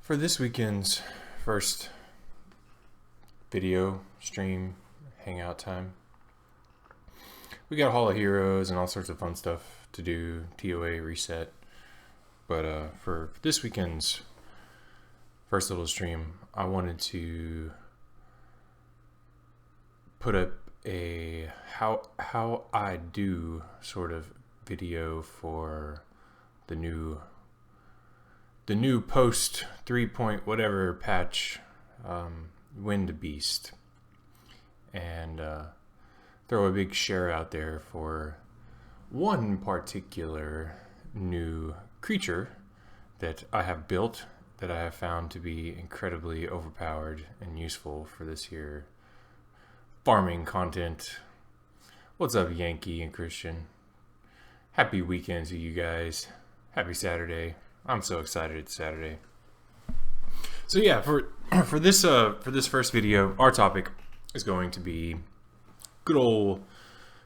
For this weekend's first video stream hangout time, we got Hall of Heroes and all sorts of fun stuff to do, TOA reset. But for this weekend's first little stream, I wanted to put up a how I do sort of video for the new post 3 point whatever patch, Wind Beast, and throw a big share out there for one particular new creature that I have built that I have found to be incredibly overpowered and useful for this here farming content. What's up, Yankee and Christian? Happy weekend to you guys. Happy Saturday. I'm so excited it's Saturday. So yeah, for this first video, our topic is going to be good old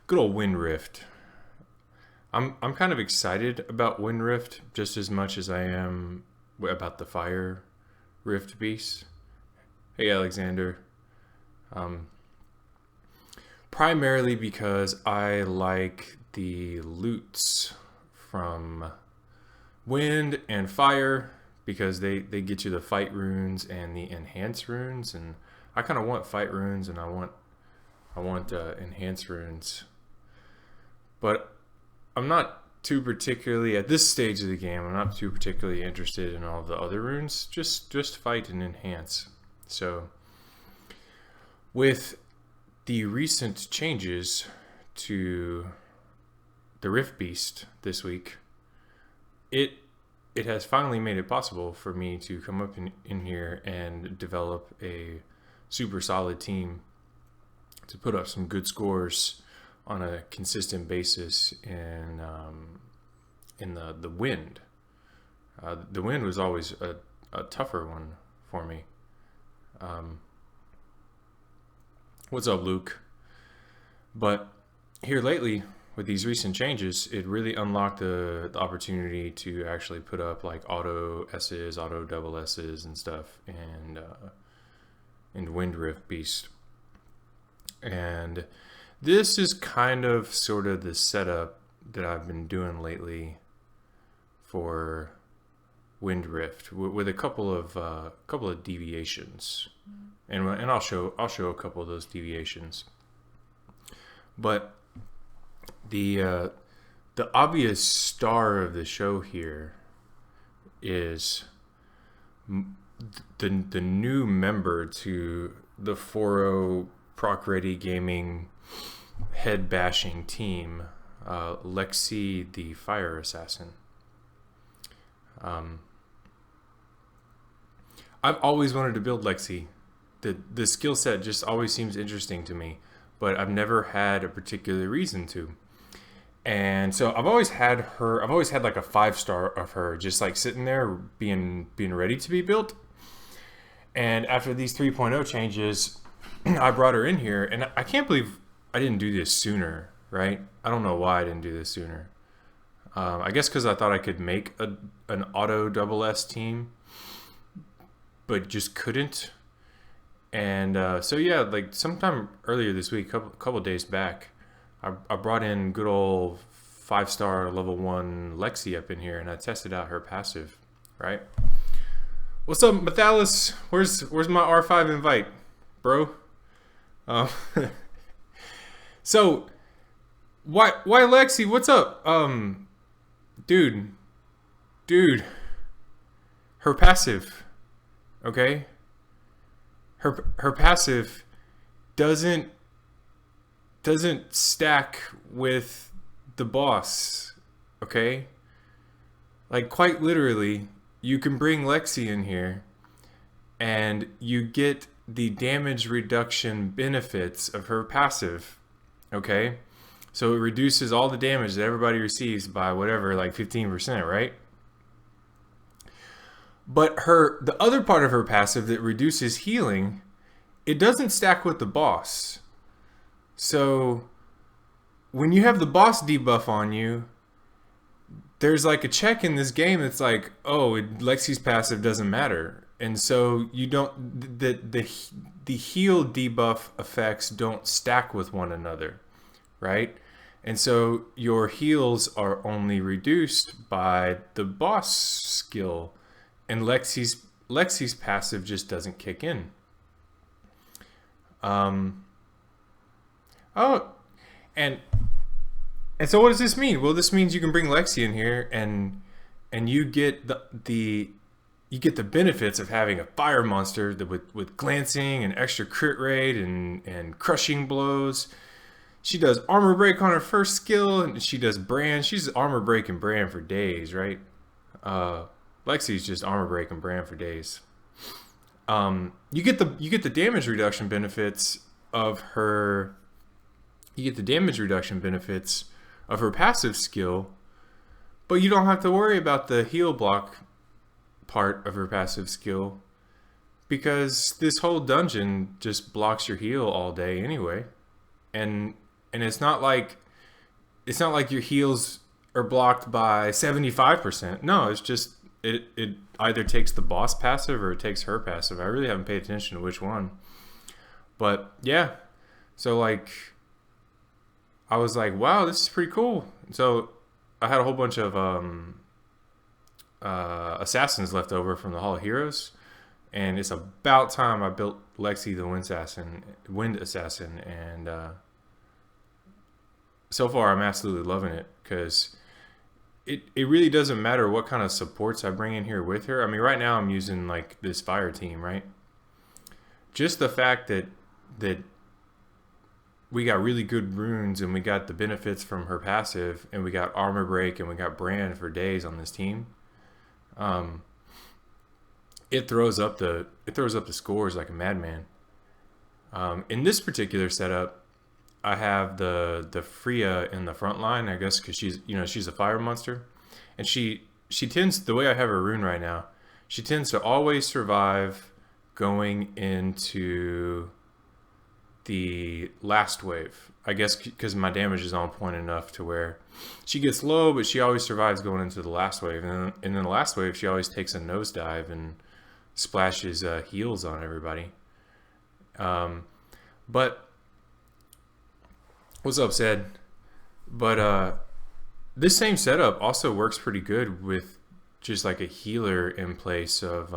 Wind Rift. I'm kind of excited about Wind Rift just as much as I am about the Fire Rift Beast. Hey Alexander. Primarily because I like the loots from Wind and Fire, because they get you the fight runes and the enhance runes, and I kind of want fight runes and I want enhance runes, but I'm not too particularly at this stage of the game. I'm not too particularly interested in all of the other runes. Just fight and enhance. So with the recent changes to the Rift Beast this week, it has finally made it possible for me to come up in here and develop a super solid team to put up some good scores on a consistent basis in the Wind. The Wind was always a tougher one for me. What's up, Luke? But here lately, with these recent changes, it really unlocked the opportunity to actually put up like auto S's, auto double S's and stuff, and in Wind Rift Beast. And this is kind of sort of the setup that I've been doing lately for Wind Rift, with a couple of deviations, and I'll show a couple of those deviations. But the obvious star of the show here is the new member to the 4-0 Proc Ready Gaming head bashing team, Lexi the Fire Assassin. I've always wanted to build Lexi. The skill set just always seems interesting to me, but I've never had a particular reason to. And so I've always had like a 5-star of her just like sitting there being ready to be built. And after these 3.0 changes, I brought her in here, and I can't believe I didn't do this sooner, right? I don't know why I didn't do this sooner. I guess because I thought I could make an auto double S team, but just couldn't. And so yeah, like sometime earlier this week, couple days back, I brought in good old 5-star level 1 Lexi up in here, and I tested out her passive, right? What's up, Mathalis? Where's my R5 invite, bro? So why Lexi? What's up? Dude, her passive, okay? Her passive doesn't stack with the boss, okay? Like, quite literally, you can bring Lexi in here and you get the damage reduction benefits of her passive, okay? So it reduces all the damage that everybody receives by whatever, like 15%, right? But the other part of her passive that reduces healing, it doesn't stack with the boss. So when you have the boss debuff on you, there's like a check in this game that's like, oh, Lexi's passive doesn't matter. and so you don't the heal debuff effects don't stack with one another, right? And so your heals are only reduced by the boss skill, and Lexi's passive just doesn't kick in. Oh, and so what does this mean? Well, this means you can bring Lexi in here, and you get the you get the benefits of having a fire monster that with glancing and extra crit rate and crushing blows. She does armor break on her first skill, and she does brand. She's armor break and brand for days, right? Lexi's just armor break and brand for days. You get the damage reduction benefits of her. You get the damage reduction benefits of her passive skill, but you don't have to worry about the heal block part of her passive skill, because this whole dungeon just blocks your heal all day anyway, and it's not like your heals are blocked by 75%. No, it's just it either takes the boss passive or it takes her passive. I really haven't paid attention to which one, but yeah. So like, I was like, wow, this is pretty cool. So I had a whole bunch of assassins left over from the Hall of Heroes, and it's about time I built Lexi the Wind Assassin, and so far I'm absolutely loving it, because it really doesn't matter what kind of supports I bring in here with her. I mean, right now I'm using like this fire team, right? Just the fact that we got really good runes, and we got the benefits from her passive, and we got armor break, and we got brand for days on this team. It throws up the scores like a madman. In this particular setup, I have the Fria in the front line, I guess, because she's a fire monster, and she tends, the way I have her rune right now, she tends to always survive going into the last wave, I guess, because my damage is on point enough to where she gets low, but she always survives going into the last wave, and then the last wave she always takes a nosedive and splashes heals on everybody. But what's up, Sed? But this same setup also works pretty good with just like a healer in place of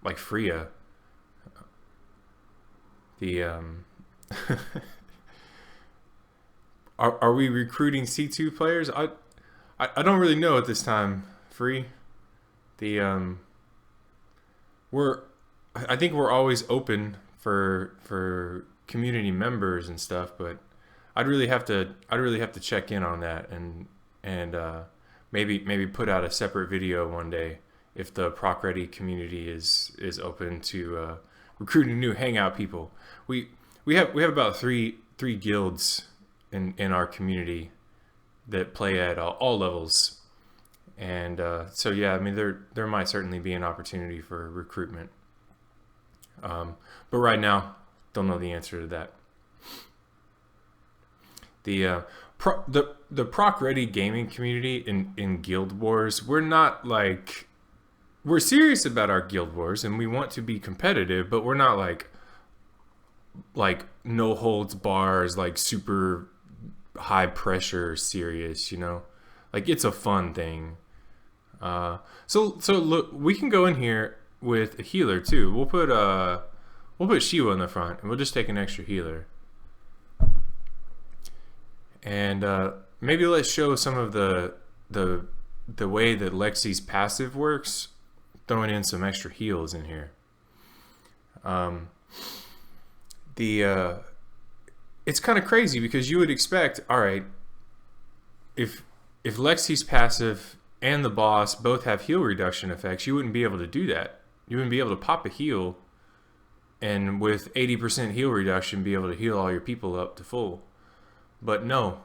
like Fria. The are we recruiting C2 players? I don't really know at this time, Free. The I think we're always open for community members and stuff, but I'd really have to check in on that, and maybe put out a separate video one day if the Proc Ready community is open to recruiting new hangout people. We have about three guilds in our community that play at all levels, and so yeah, I mean there might certainly be an opportunity for recruitment, but right now don't know the answer to that. The Proc Ready gaming community in Guild Wars, we're serious about our Guild Wars, and we want to be competitive, but we're not like no holds bars, like super high pressure serious, like it's a fun thing. So look, we can go in here with a healer too. We'll put Shiva in the front, and we'll just take an extra healer, and maybe let's show some of the way that Lexi's passive works, throwing in some extra heals in here. It's kind of crazy, because you would expect, all right, if Lexi's passive and the boss both have heal reduction effects, you wouldn't be able to do that. You wouldn't be able to pop a heal and with 80% heal reduction be able to heal all your people up to full. But no,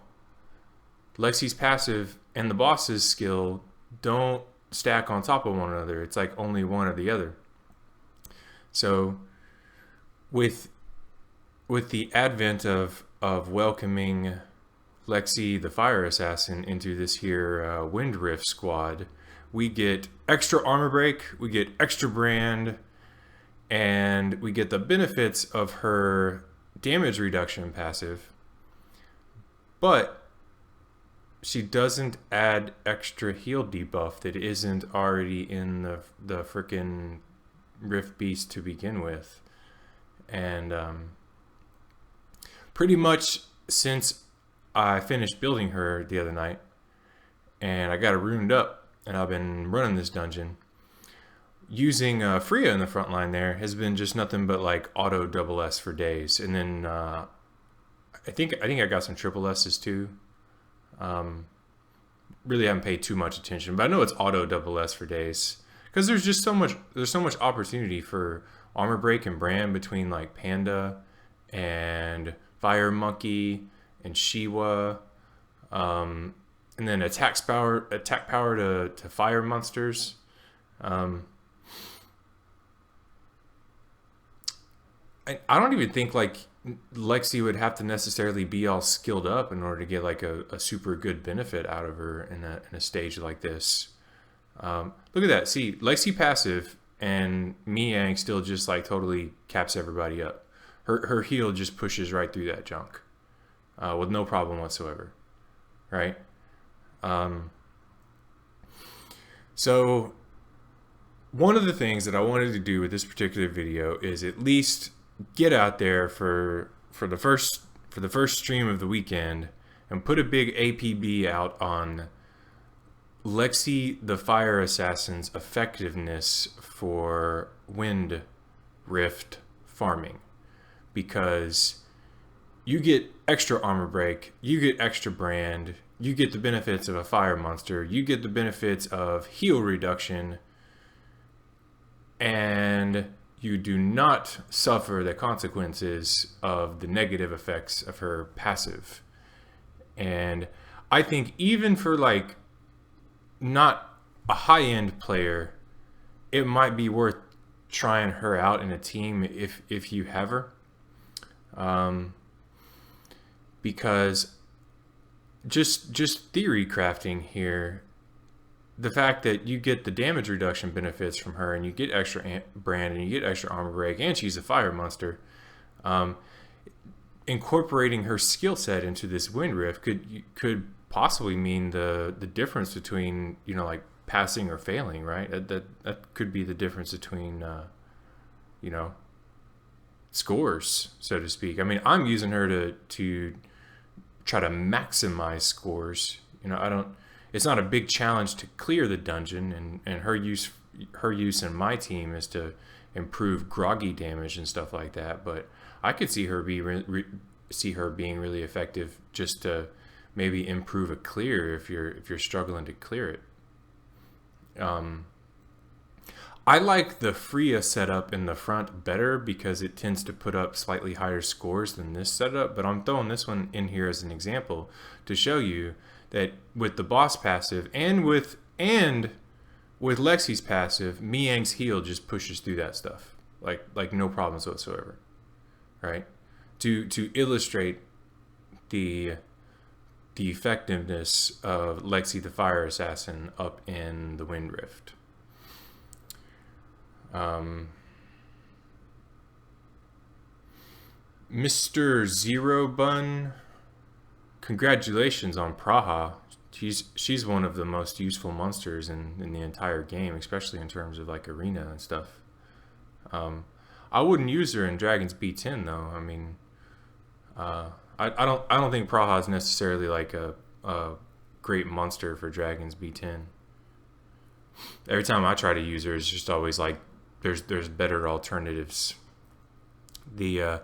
Lexi's passive and the boss's skill don't stack on top of one another. It's like only one or the other. So with the advent of welcoming Lexi the Fire Assassin into this here Wind Rift squad, we get extra armor break, we get extra brand, and we get the benefits of her damage reduction passive. But she doesn't add extra heal debuff that isn't already in the frickin' Rift Beast to begin with. And pretty much since I finished building her the other night and I got her runed up and I've been running this dungeon, using Fria in the front line there has been just nothing but like auto double S for days. And then I think I got some triple S's too. Really haven't paid too much attention, but I know it's auto double S for days because there's just so much opportunity for armor break and brand between like Panda and Fire Monkey and Shiwa, and then attack power to fire monsters. I don't even think like Lexi would have to necessarily be all skilled up in order to get like a super good benefit out of her in a stage like this. Look at that. See, Lexi passive and Miang still just like totally caps everybody up. Her heal just pushes right through that junk with no problem whatsoever, right? So one of the things that I wanted to do with this particular video is at least get out there for the first stream of the weekend and put a big APB out on Lexi the Fire Assassin's effectiveness for Wind Rift farming, because you get extra armor break, you get extra brand, you get the benefits of a fire monster, you get the benefits of heal reduction, and you do not suffer the consequences of the negative effects of her passive. And I think even for like not a high-end player, it might be worth trying her out in a team if you have her. Because just theory crafting here, the fact that you get the damage reduction benefits from her and you get extra brand and you get extra armor break and she's a fire monster, incorporating her skill set into this Wind Rift could possibly mean the difference between, you know, like passing or failing, right? That could be the difference between you know, scores, so to speak. I mean, I'm using her to try to maximize scores. You know, it's not a big challenge to clear the dungeon, and her use in my team is to improve groggy damage and stuff like that. But I could see her being really effective just to maybe improve a clear if you're struggling to clear it. I like the Fria setup in the front better because it tends to put up slightly higher scores than this setup, but I'm throwing this one in here as an example to show you that with the boss passive and with Lexi's passive, Miang's heal just pushes through that stuff like no problems whatsoever, right? To illustrate the effectiveness of Lexi the Fire Assassin up in the Wind Rift. Mr. Zero Bun, congratulations on Praha. She's one of the most useful monsters in the entire game, especially in terms of like arena and stuff. I wouldn't use her in Dragon's B10 though. I mean, I don't think Praha is necessarily like a great monster for Dragon's B10. Every time I try to use her, it's just always like there's better alternatives. So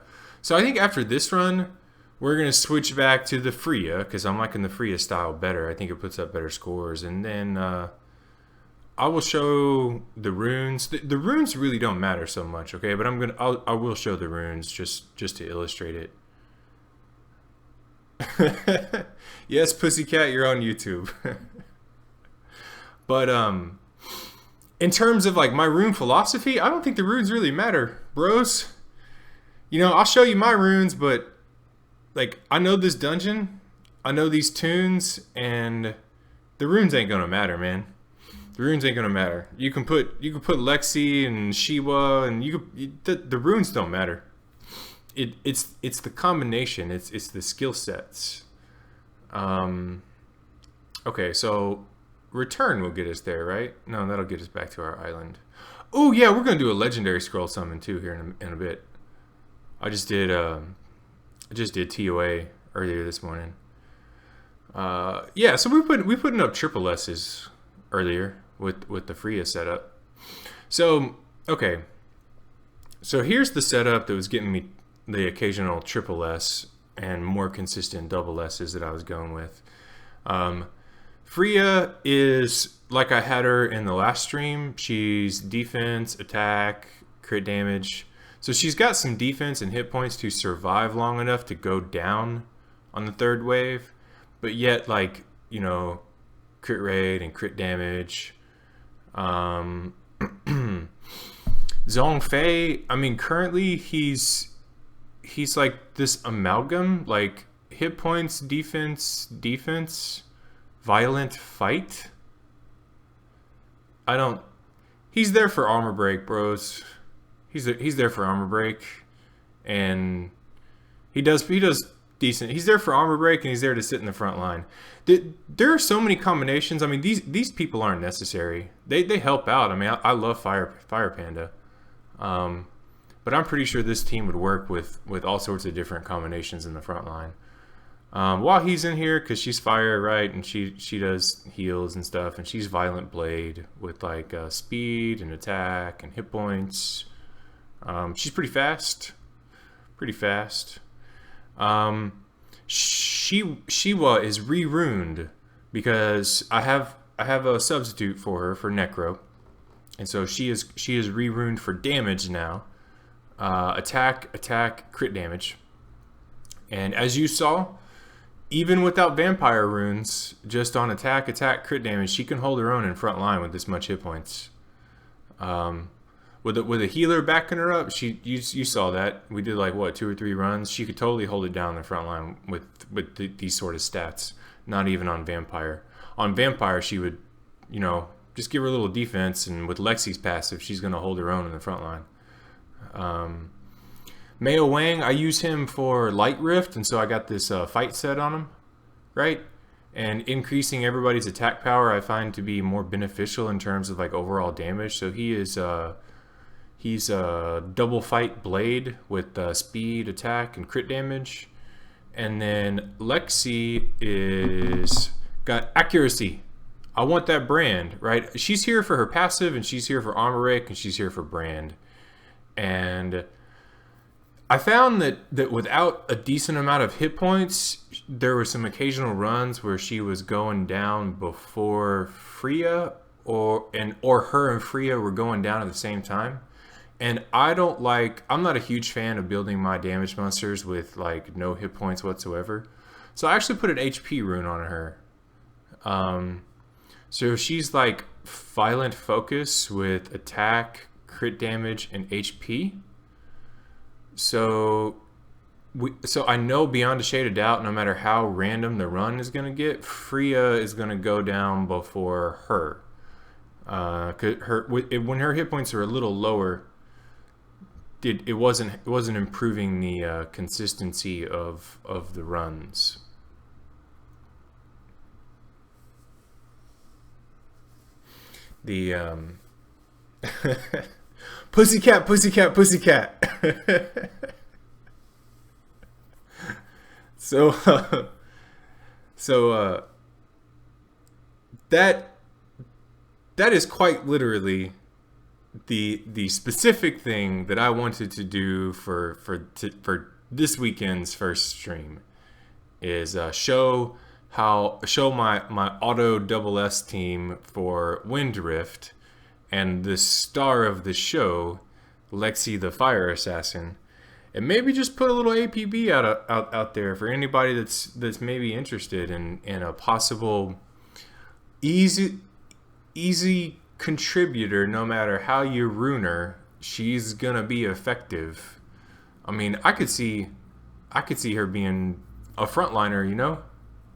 I think after this run, we're gonna switch back to the Fria because I'm liking the Fria style better. I think it puts up better scores, and then I will show the runes. The runes really don't matter so much, okay? But I will show the runes just to illustrate it. Yes, Pussycat, you're on YouTube. But in terms of like my rune philosophy, I don't think the runes really matter, bros. You know, I'll show you my runes, but like I know this dungeon, I know these tunes, and the runes ain't gonna matter, man. The runes ain't gonna matter. You can put Lexi and Shiwa, and the runes don't matter. It's the combination. It's the skill sets. Okay, so return will get us there, right? No, that'll get us back to our island. Oh yeah, we're gonna do a legendary scroll summon too here in a bit. I just did TOA earlier this morning. Yeah, so we putting up triple S's earlier with the Fria setup. So okay, so here's the setup that was getting me the occasional triple S and more consistent double S's that I was going with. Fria is like I had her in the last stream. She's defense, attack, crit damage. So she's got some defense and hit points to survive long enough to go down on the third wave, but yet, like, you know, crit rate and crit damage. Zhongfei, I mean, currently he's like this amalgam, like hit points, defense, violent fight. He's there for armor break, bros. He's there for armor break, and he does decent. He's there for armor break, and he's there to sit in the front line. There are so many combinations. I mean, these people aren't necessary. They help out. I mean, I love Fire Panda, but I'm pretty sure this team would work with all sorts of different combinations in the front line. While he's in here, because she's fire, right, and she does heals and stuff, and she's Violent Blade with like speed and attack and hit points. She's pretty fast. Shiwa is re-runed because I have a substitute for her for Necro, and so she is re-runed for damage now. Attack, crit damage, and as you saw, even without vampire runes, just on attack, crit damage, she can hold her own in front line with this much hit points. With a healer backing her up, you saw that. We did like, what, 2 or 3 runs? She could totally hold it down in the front line with these sort of stats. Not even on Vampire. On Vampire, she would, you know, just give her a little defense, and with Lexi's passive, she's going to hold her own in the front line. Meo Wang, I use him for Light Rift, and so I got this fight set on him, right? And increasing everybody's attack power I find to be more beneficial in terms of like overall damage. So he's a double fight blade with speed, attack, and crit damage. And then Lexi is got accuracy. I want that brand, right? She's here for her passive, and she's here for armor rake, and she's here for brand. And I found that without a decent amount of hit points, there were some occasional runs where she was going down before Fria, or her and Fria were going down at the same time. And I'm not a huge fan of building my damage monsters with like no hit points whatsoever. So I actually put an HP rune on her. So she's like Violent Focus with attack, crit damage, and HP. So I know beyond a shade of doubt, no matter how random the run is going to get, Fria is going to go down before her. When her hit points are a little lower, it wasn't improving the consistency of the runs. The pussycat. So that is quite literally the specific thing that I wanted to do for this weekend's first stream is show my auto double S team for Wind Rift, and the star of the show, Lexi the Fire Assassin, and maybe just put a little APB out there for anybody that's maybe interested in a possible easy contributor. No matter how you rune her, she's gonna be effective. I mean, I could see her being a frontliner, you know.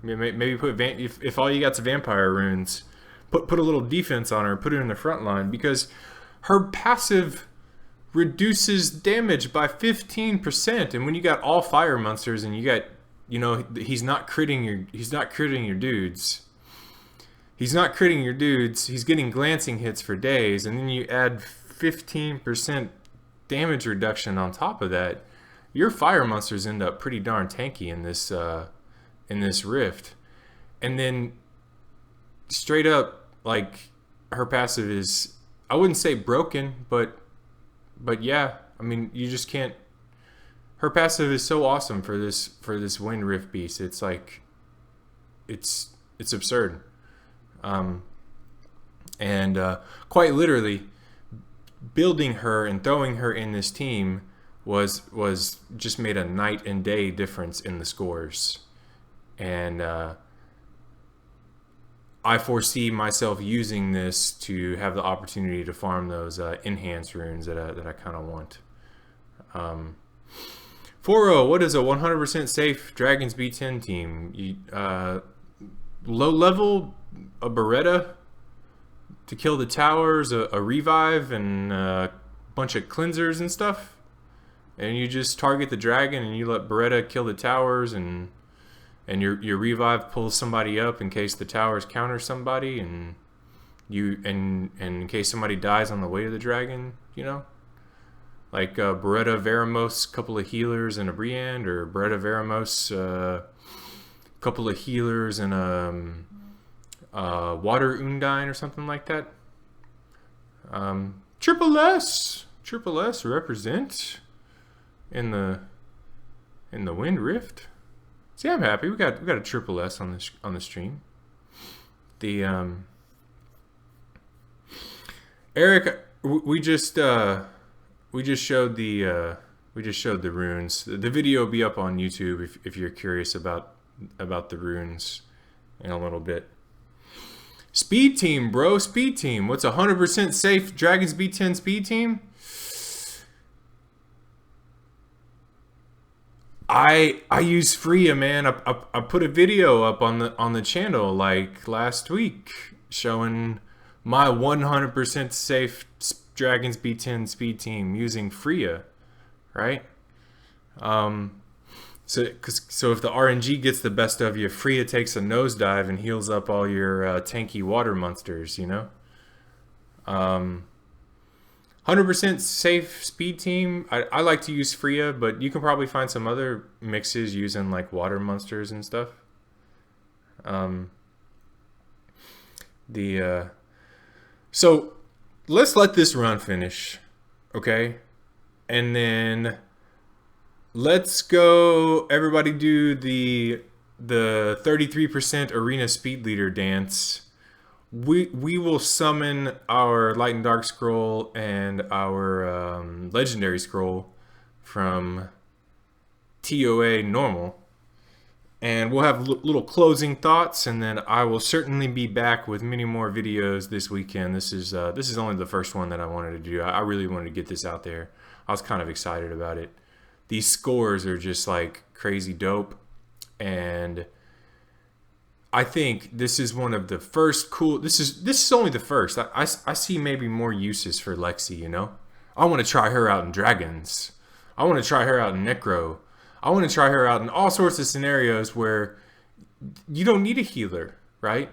Maybe put if all you got's vampire runes, put a little defense on her, put her in the front line, because her passive reduces damage by 15%. And when you got all fire monsters and you got, you know, he's not critting your dudes. He's not critting your dudes. He's getting glancing hits for days, and then you add 15% damage reduction on top of that. Your fire monsters end up pretty darn tanky in this rift. And then straight up, like, her passive is, I wouldn't say broken, but yeah, I mean, you just can't. Her passive is so awesome for this wind rift beast. It's like, it's absurd. Quite literally, building her and throwing her in this team was just made a night and day difference in the scores. And I foresee myself using this to have the opportunity to farm those enhanced runes that I kind of want. 4-0, what is a 100% safe Dragons B10 team? Low level, a Beretta to kill the towers, a revive, and a bunch of cleansers and stuff. And you just target the dragon and you let Beretta kill the towers, and your revive pulls somebody up in case the towers counter somebody, and in case somebody dies on the way to the dragon, you know? Like Beretta Veramos, couple of healers and a Briand, or Beretta Veramos, couple of healers and a Water Undine or something like that. Triple S represent in the Wind Rift. See, I'm happy. We got a triple S on the stream. The Eric, we just showed the runes. The video will be up on YouTube if you're curious about the runes in a little bit. Speed team, bro. Speed team. What's 100% safe Dragons B10 speed team? I use Fria, man. I put a video up on the channel like last week showing my 100% safe Dragons B10 speed team using Fria, right? So if the RNG gets the best of you, Fria takes a nosedive and heals up all your tanky water monsters, you know? 100% safe speed team. I like to use Fria, but you can probably find some other mixes using like water monsters and stuff. So let's let this run finish, okay? And then let's go, everybody do the 33% arena speed leader dance. We will summon our Light and Dark Scroll and our Legendary Scroll from TOA normal. And we'll have little closing thoughts, and then I will certainly be back with many more videos this weekend. This is only the first one that I wanted to do. I really wanted to get this out there. I was kind of excited about it. These scores are just like crazy dope, and I think this is one of the first cool. This is only the first. I see maybe more uses for Lexi. You know, I want to try her out in Dragons. I want to try her out in Necro. I want to try her out in all sorts of scenarios where you don't need a healer, right?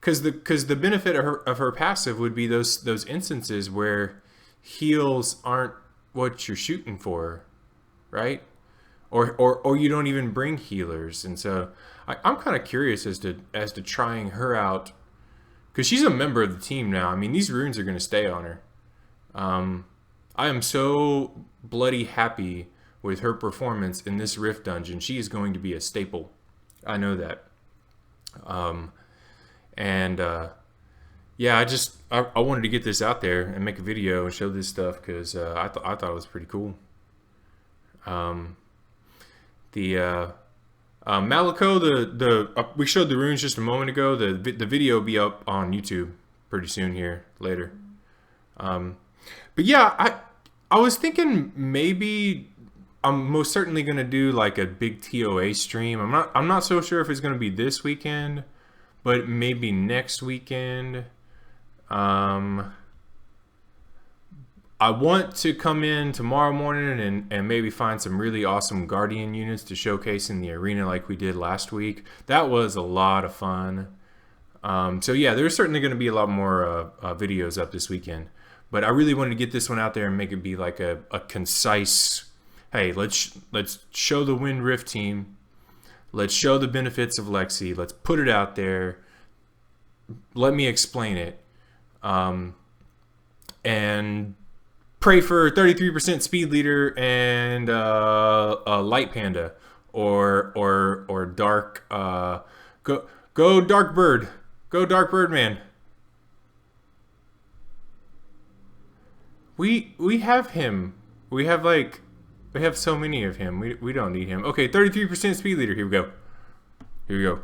Because the benefit of her passive would be those instances where heals aren't what you're shooting for, right? Or you don't even bring healers. And so I'm kind of curious as to trying her out, because she's a member of the team now. I mean, these runes are going to stay on her. I am so bloody happy with her performance in this Rift dungeon. She is going to be a staple. I know that. Yeah, I wanted to get this out there and make a video and show this stuff because I thought it was pretty cool. Malico, we showed the runes just a moment ago. The video will be up on YouTube pretty soon here later. But yeah, I was thinking maybe I'm most certainly gonna do like a big TOA stream. I'm not so sure if it's gonna be this weekend, but maybe next weekend. I want to come in tomorrow morning and maybe find some really awesome Guardian units to showcase in the arena like we did last week. That was a lot of fun. So yeah, there's certainly going to be a lot more videos up this weekend. But I really wanted to get this one out there and make it be like a concise, hey, let's show the Wind Rift team. Let's show the benefits of Lexi. Let's put it out there. Let me explain it. And pray for 33% speed leader and a light panda or dark go dark bird. Go dark bird man. We have him. We have so many of him. We don't need him. Okay, 33% speed leader. Here we go. Here we go.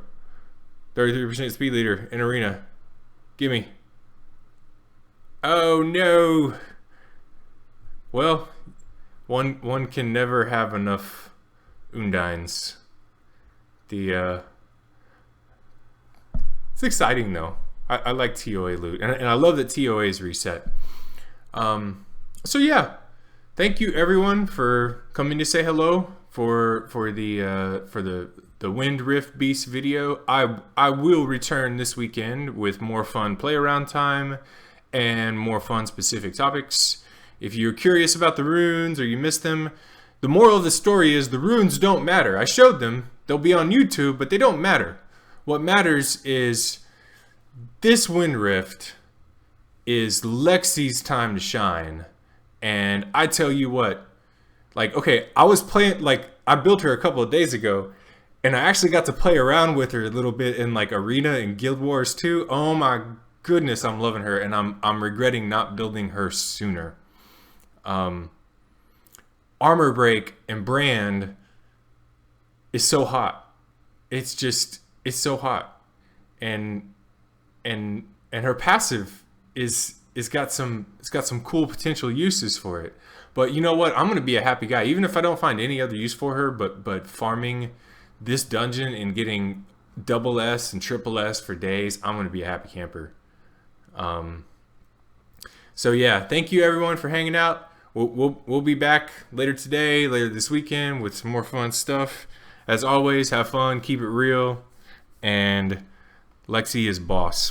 33% speed leader in arena. Gimme. Oh no. Well, one can never have enough Undines. It's exciting though. I like TOA loot, and I love that TOA is reset. So yeah, thank you everyone for coming to say hello for the Wind Rift Beast video. I will return this weekend with more fun play around time and more fun specific topics. If you're curious about the runes or you missed them, the moral of the story is the runes don't matter. I showed them. They'll be on YouTube, but they don't matter. What matters is this Wind Rift is Lexi's time to shine. And I tell you what, like, okay, I was playing, like, I built her a couple of days ago, and I actually got to play around with her a little bit in, like, Arena and Guild Wars 2. Oh my goodness, I'm loving her, and I'm regretting not building her sooner. Armor Break and Brand is so hot. It's so hot. And her passive is got some cool potential uses for it. But you know what? I'm gonna be a happy guy, even if I don't find any other use for her. But farming this dungeon and getting double S and triple S for days, I'm gonna be a happy camper. So yeah, thank you everyone for hanging out. We'll be back later today, later this weekend with some more fun stuff. As always, have fun, keep it real, and Lexi is boss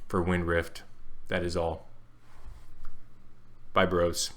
for Wind Rift. That is all. Bye, bros.